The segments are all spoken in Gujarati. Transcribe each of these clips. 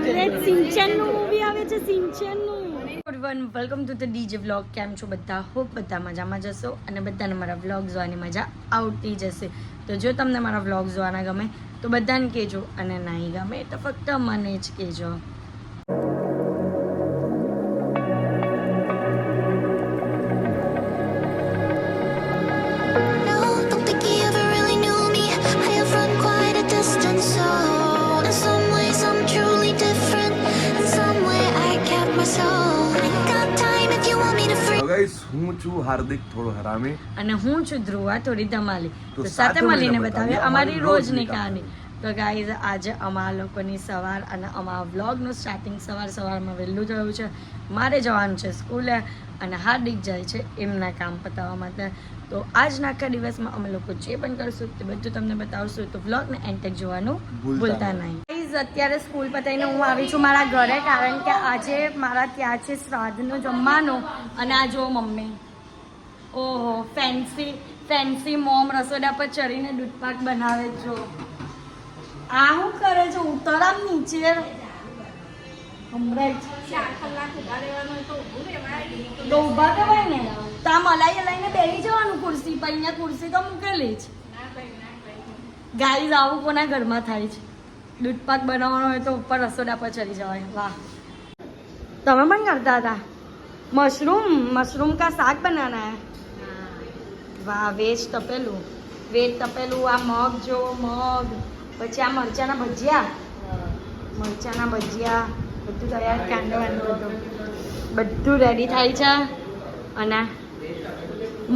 સિંચનનું મૂવી આવે છે સિંચનનું. Everyone welcome to the DJ vlog. કેમ છો બધા? હોપ બધા મજામાં જશો અને બધાને મારા વ્લોગ જોવાની મજા આવતી જશે. તો જો તમને મારા વ્લોગ જોવાના ગમે તો બધાને કહેજો અને નહીં ગમે તો ફક્ત મને જ કહેજો. હું છું હાર્દિક થોડો હરામી અને હું છું ધ્રુવા થોડી ધમાલી. તો સાથે મળીને બતાવીએ અમારી રોજની કહાની. તો ગાઈઝ આજે અમારા લોકોની સવાર અને અમારા વ્લોગનું સ્ટાર્ટિંગ સવારમાં વહેલું થયું છે. મારે જવાનું છે સ્કૂલે અને હાર્દિક જાય છે એમના કામ પતાવવા માટે. તો આજના આખા દિવસમાં અમે લોકો જે પણ કરશું તે બધું તમને બતાવશું. તો વ્લોગને એન્ડ તક જોવાનું ભૂલતા નહીં. ગાઈઝ અત્યારે સ્કૂલ પતાવીને હું આવી છું મારા ઘરે, કારણ કે આજે મારા ત્યાં છે શ્રાદ્ધનું જમવાનું. અને આ જો મમ્મી ઓહો ફેન્સી મોમ રસોડા પર ચડીને દૂધપાક બનાવે છો. આ શું કરે છે? ઉતરામ નીચે હમણાં તો ઊભા કરાય ને. તા મલાઈ લઈને બેસી જવાનું ખુરશી પર. અહીંયા ખુરશી તો મૂકેલી જ. ગાઈઝ આવું કોના ઘરમાં થાય છે? દૂધપાક બનાવવાનો હોય તો ઉપર રસોડા પર ચડી જવાય. વાહ, તમે પણ કરતા હતા? मशरूम का साग बनाना है. वाह, वेज तपेલું આ મગ જો મગ, પછી આ મરચાના ભજીયા બધું તૈયાર. કાંદો બધું રેડી થાય છે. અને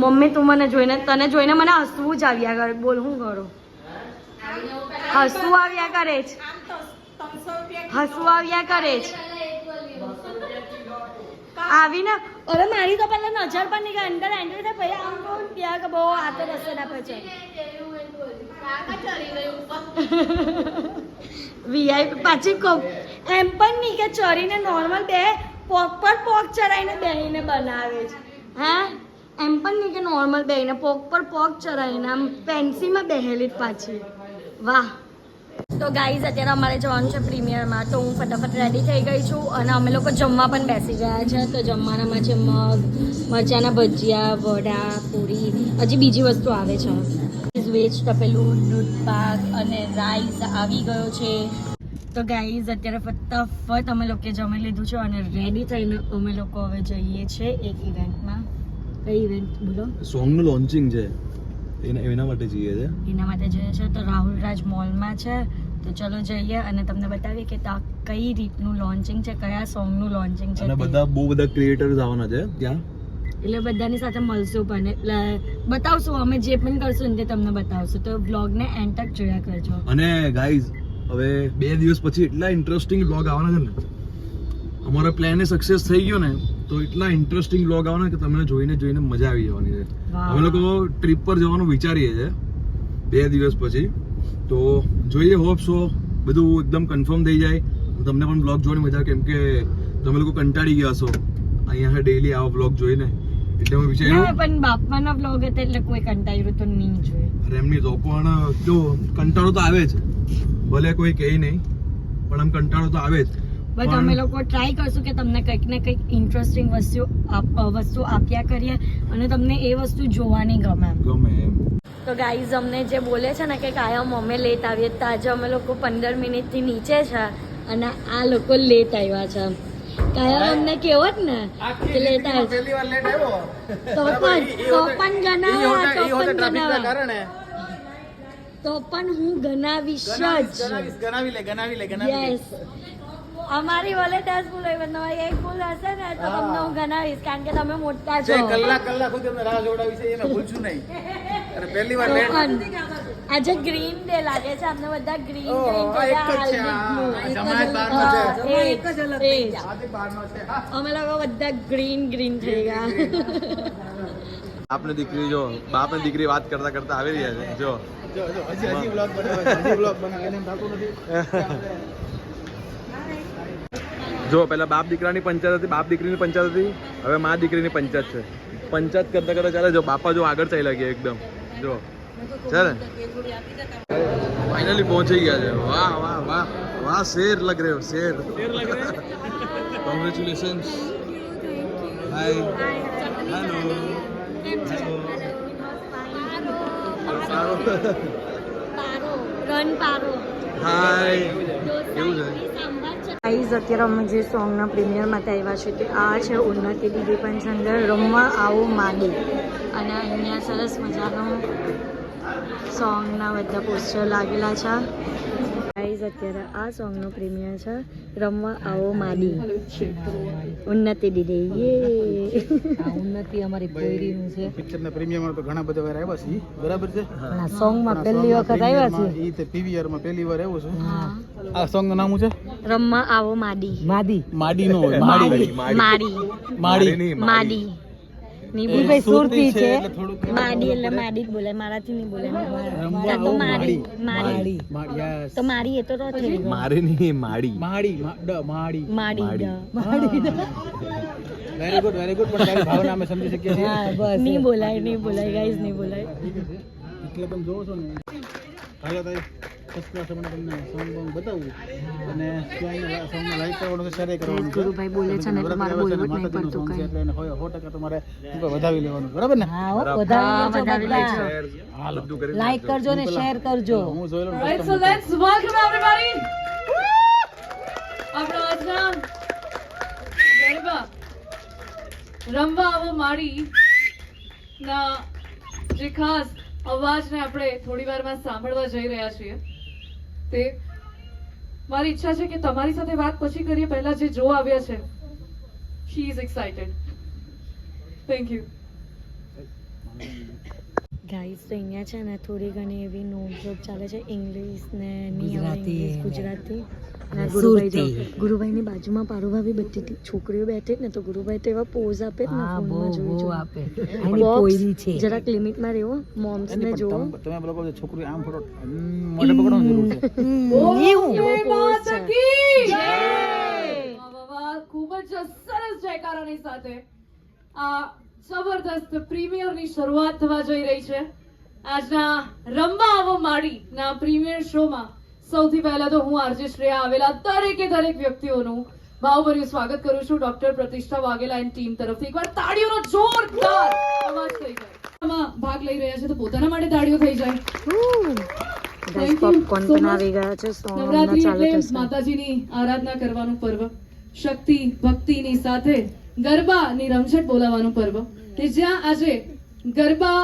મમ્મી તને જોઈને મને હસવું જ આવ્યા કરે. બોલ શું કરું? હસવું આવ્યા કરે છે. આવીને અરે મારી તો પહેલા નજર પર નહીં ગઈ. અંદર એન્ટ્રી થાય પછી આમ કહું ત્યાં કે બહુ આ તો રસોડા પર છે. વીઆઈપી પાછી કહું એમ પણ નહીં કે ચરીને નોર્મલ બે પોક પર પોક ચડાવીને બેહીને બનાવે છે. હા, એમ પણ નહીં કે નોર્મલ બેહીને પોક પર પોક ચડાવીને આમ પેન્સીમાં બેહેલી જ પાછી. વાહ. તો ગાઈઝ અત્યારે અમારે જવાનું છે પ્રીમિયરમાં. તો હું ફટાફટ રેડી થઈ ગઈ છું અને અમે લોકો જમવા પણ બેસી ગયા છે. તો જમવાનામાં છે મગ, મરચાના ભજીયા, વડા, પૂરી, હજી બીજી વસ્તુ આવે છે. વેજ તપેલું, દૂધપાક અને રાઈસ આવી ગયો છે. તો ગાઈઝ અત્યારે ફટાફટ અમે લોકોએ જમી લીધું છે અને રેડી થઈને અમે લોકો હવે જઈએ છીએ એક ઇવેન્ટમાં. કઈ ઇવેન્ટ બોલો? સોંગનું લોન્ચિંગ છે, એના માટે જઈએ છે. તો રાહુલ રાજ મોલમાં છે. તો ચલો જઈએ અને તમને બતાવીએ કે ત્યાં કઈ રીતનું લોન્ચિંગ છે, કયા સોંગનું લોન્ચિંગ છે. અને બહુ બધા ક્રિએટર્સ આવવાના છે ત્યાં. એટલે બધાની સાથે મળશું પણ એટલે બતાવશું. અમે જે પણ કરશું ને તે તમને બતાવશું. તો વ્લોગને એન્ડ તક જોયા કરજો. અને ગાઈઝ હવે 2 દિવસ પછી એટલા ઇન્ટરેસ્ટિંગ વ્લોગ આવવાના છે ને. અમારો પ્લાન સક્સેસ થઈ ગયો ને તો એટલા ઇન્ટરેસ્ટિંગ વ્લોગ આવવાના કે તમને જોઈને મજા આવી જવાની છે. અમે લોકો ટ્રીપ પર જવાનું વિચારીએ છીએ 2 દિવસ પછી. તો જોઈએ, હોપ સો બધું એકદમ કન્ફર્મ થઈ જાય. તમને પણ બ્લોગ જોવાની મજા, કેમ કે તમે લોકો કંટાળી ગયા છો અહીંયા ડેઈલી આવા બ્લોગ જોઈને. એટલે હું વિચાર્યું પણ બાપાના બ્લોગ હતા એટલે કોઈ કંટાળ્યું તો નહીં જોઈએ. અરે એમની તો પણ જો કંટાળો તો આવે જ, ભલે કોઈ કહે નહીં પણ આમ કંટાળો તો આવે જ. બટ અમે લોકો ટ્રાય કરશું કે તમને કંઈક ને કંઈક ઇન્ટરેસ્ટિંગ વસ્તુ આપ્યા કરીએ અને તમને એ વસ્તુ જોવાની ગમે એમ. તો ગાઈઝ અમને જે બોલે છે ને કે કાયમ અમે લેટ આવીએ, તો આજે અમે લોકો 15 મિનિટથી નીચે છે અને આ લોકો લેટ આવ્યા છે. કાયમ અમને કેવો જ ને કે લેટ આવ્યો તો પણ હું ગણાવીશ જ. યસ, અમારી વોલે 10 ભૂલ હોય પણ તમારી એક ભૂલ હશે ને તો તમને હું ગણાવીશ, કારણ કે તમે મોટા છો. કલાક સુધી અમને રાહ જોડાવી છે, એને ભૂલશું નહીં. અને પહેલી વાર આજે ગ્રીન ડે લાગે છે. અમને બધા ગ્રીન અમે લોકો બધા ગ્રીન થઈ ગયા. આપની દીકરી જો બાપની દીકરી વાત કરતા આવી રહ્યા છે. જો હજી વ્લોગ બનાવે એને થતું નથી. જો પેલા બાપ દીકરાની પંચાયત હતી, બાપ દીકરીની પંચાયત હતી, હવે મા દીકરીની પંચાયત છે. પંચાયત કરતા ચાલે. જો બાપા જો આગળ ચાલ્યા ગયા એકદમ. જો છે ને ફાઇનલી પહોંચી ગયા છે. વાહ વાહ વાહ वाह शेर लग रहे हो शेर कॉन्ग्रेचुलेशंस हाय हेलो હાય કેવું છે ગાઈઝ અત્યારે અમે જે સોંગના પ્રીમિયર માટે આવ્યા છે તે આ છે ઉન્નતિ દીદી પણ સંદર રમવા આવો માડી અને અહીંયા સરસ મજાનો સોંગના બધા પોસ્ટર લાગેલા છે ગાઈઝ અત્યારે આ સોંગનો પ્રીમિયર છે રમવા આવો માડી ઉન્નતિ દીદી યે ઉન્નતિ અમારી પોયરીનું છે પિક્ચરના પ્રીમિયમમાં તો ઘણા બધા વાર આવ્યા છે બરાબર છે પણ આ સોંગમાં પહેલી વખત આવ્યા છે ઈ તે પીવીઆર માં પહેલી વાર આવ્યો છું આ સોંગ નું નામ શું છે રમવા આવો માડી માદી માડી નો હોય માડી માડી માડી માડી નીબુભાઈ સુરતી છે એટલે થોડુંક માડી એટલે માડી જ બોલાય મારાથી નહીં બોલાય તો માડી માડી યસ તો મારી એ તો રો થઈ ગયો મારે નહીં માડી માડી માડી માડી વેરી ગુડ પણ તારી ભાવના અમે સમજી શકીએ છીએ હા બસ નહીં બોલાય ગાઈઝ નહીં બોલાય એટલે તમે જોવો છો ને હાલો તારી સબસ્ક્રાઇબ મને તમને સોંગ બતાવું અને સોંગને લાઈક કરવાનું છે શેર કરવાનું છે ગુરુભાઈ બોલે છે ને એટલે મારે બોલવું જ નહીં પડતું સોંગ છે કઈ એટલે એને 100% તમારે વધાવી લેવાનું બરાબર ને હા હો વધાવી લેજો હાલો બધું કરી લાઈક કરજો ને શેર કરજો હું જોઈ લઉં Right, so let's welcome everybody. આપણા આજના ગરબા રમવા આવો માડી ના જે ખાસ અવાજને આપણે થોડી વારમાં સાંભળવા જઈ રહ્યા છીએ તે મારી ઈચ્છા છે કે તમારી સાથે વાત પછી કરીએ પહેલા જે જો આવ્યા છે she is excited. Thank you. Guys તો અહીંયા છે ને થોડી ઘણી એવી નોટબુક ચાલે છે ઇંગ્લિશ ને ગુજરાતી ગુજરાતી અને સુરતી. ગુરુભાઈની બાજુમાં પારુભાભી બધી છોકરીઓ બેઠી જ ને તો ગુરુભાઈ તો એવા પોઝ આપે જ ને હા બહુ ફોનમાં જોઈ બહુ જોઈ. આપે આની પોયરી છે જરાક લિમિટમાં રહેવો મોમ્સ ને જોવો તમે લોકો છોકરી આમ ફોટો મોઢે પકડવાની જરૂર છે એવો પોઝ છે વાહ, વાહ, વાહ. ખૂબ જ સરસ જયકારાની સાથે આ જબરદસ્ત પ્રીમિયરની શરૂઆત થવા જઈ રહી છે આજના રમવા આવો માડી ના પ્રીમિયર શોમાં સૌથી પહેલા તો હું આરજે શ્રેયા આવેલા દરેક વ્યક્તિઓનું ભાવભર્યું સ્વાગત કરું છું ડોક્ટર પ્રતિષ્ઠા વાઘેલા એન્ડ ટીમ તરફથી એકવાર તાળીઓનો જોરદાર અવાજ થઈ જાય આમાં ભાગ લઈ રહ્યા છે તો પોતાના માટે તાળીઓ થઈ જાય ગાઈઝ પોપકોર્ન પણ આવી ગયા છે સોંગ નવરાત્રી ચાલુ એટલે થશે માતાજીની આરાધના કરવાનું પર્વ શક્તિ ભક્તિની સાથે ગરબાની રમઝટ બોલાવવાનું પર્વ કે જ્યાં આજે ગરબા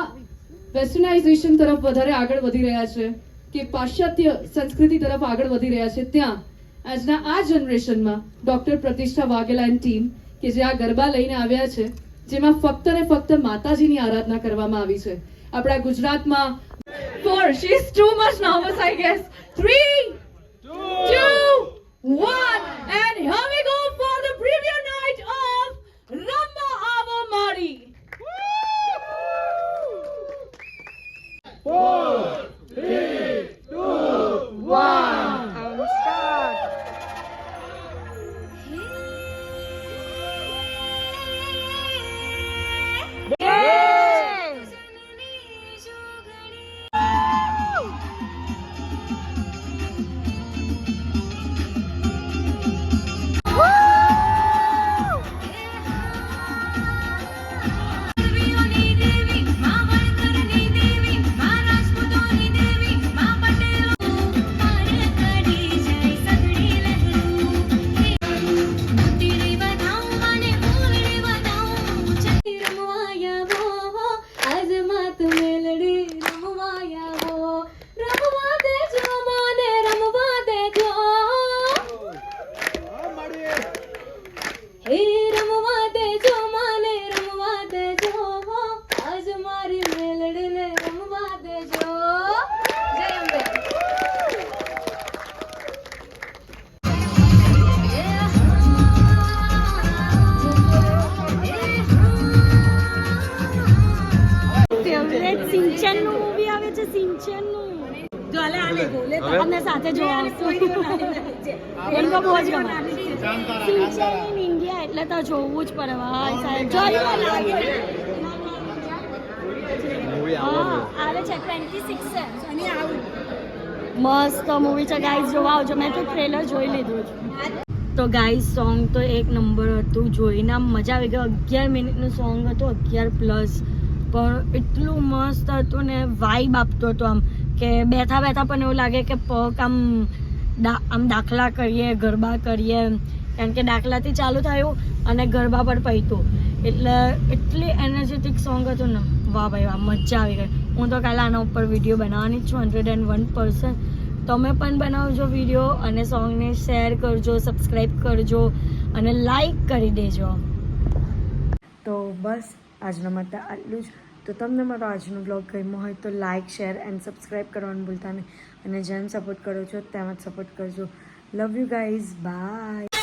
વેસ્ટર્નાઇઝેશન તરફ વધારે આગળ વધી રહ્યા છે કે પાશ્ચાત્ય સંસ્કૃતિ તરફ આગળ વધી રહ્યા છે ત્યાં આજના આ જનરેશનમાં ડોક્ટર પ્રતિષ્ઠા વાઘેલા એન્ડ ટીમ કે જે આ ગરબા લઈને આવ્યા છે જેમાં ફક્ત ને ફક્ત માતાજીની આરાધના કરવામાં આવી છે આપણા ગુજરાતમાં Four. She's too much nervous, I guess. 3, 2, 1, and here we go for the preview night of Ramba Avo Madi. And start. Yes! સિંચનનું મૂવી આવે છે સિંચનનું આપણે સાથે જોવા આવશું એમ તો બહુ જ ગમે સિંચન ઇન ઇન્ડિયા એટલે તો જોવું જ પડે ભાઈ સાહેબ જોયું લાગે મૂવી હા આવે છે 26 છે અને આવું મસ્ત મૂવી છે ગાઈઝ, જોવા આવજો. મેં તો ટ્રેલર જોઈ લીધું છે. તો ગાઈઝ સોંગ તો એક નંબર હતું, જોઈને આમ મજા આવી ગઈ. 11 મિનિટનું સોંગ હતું, 11+, પણ એટલું મસ્ત હતું ને વાઇબ આપતો હતો આમ કે બેઠા બેઠા પણ એવું લાગે કે પગ આમ દાખલા કરીએ, ગરબા કરીએ, કારણ કે દાખલાથી ચાલુ થયું અને ગરબા પર પહોંચ્યું, એટલે એટલી એનર્જેટિક સોંગ હતું ને, વાહ ભાઈ વાહ, મજા આવી ગઈ. હું તો કાલે આના ઉપર વિડીયો બનાવવાની જ છું 101%. તમે પણ બનાવજો વિડીયો અને સોંગને શેર કરજો, સબસ્ક્રાઈબ કરજો અને લાઈક કરી દેજો. તો બસ આજના માટે આટલું જ. તો તમને મારો આજનો બ્લોગ ગમ્યો હોય તો લાઇક, શેર એન્ડ સબસ્ક્રાઈબ કરવાનું ભૂલતા નહીં, અને જેમ સપોર્ટ કરો છો તેમ જ સપોર્ટ કરજો. Love you guys, by.